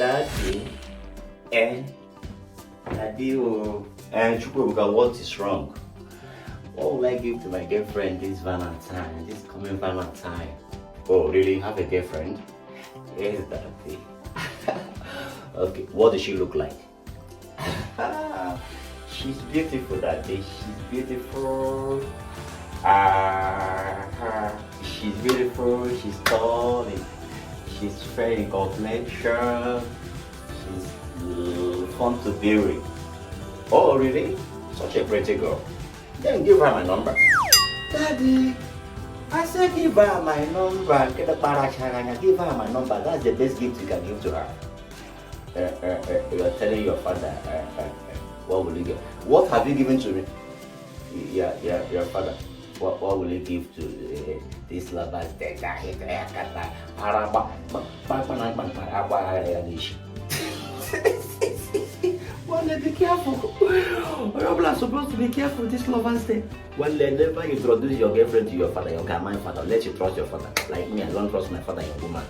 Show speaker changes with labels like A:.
A: Daddy, Daddy, and Chukwuka, what is wrong? What will I give to my girlfriend this Valentine, this coming Valentine? Oh, really? You have a girlfriend? Yes, Daddy. Okay, what does she look like? She's beautiful, Daddy. She's beautiful. She's beautiful. She's tall. She's fair in complexion. She's fun to be with. Oh, really? Such a pretty girl. Then give her my number. Daddy, I said give her my number. Give her my number. That's the best gift you can give to her. You are telling your father. What will you give? What have you given to me? Your father. What will you give to this lover? Well, be careful. People are supposed to be careful this Lover's Day. Well, never introduce your girlfriend to your father, your guy, my father. Let you trust your father. Like me, I don't trust my father, your woman.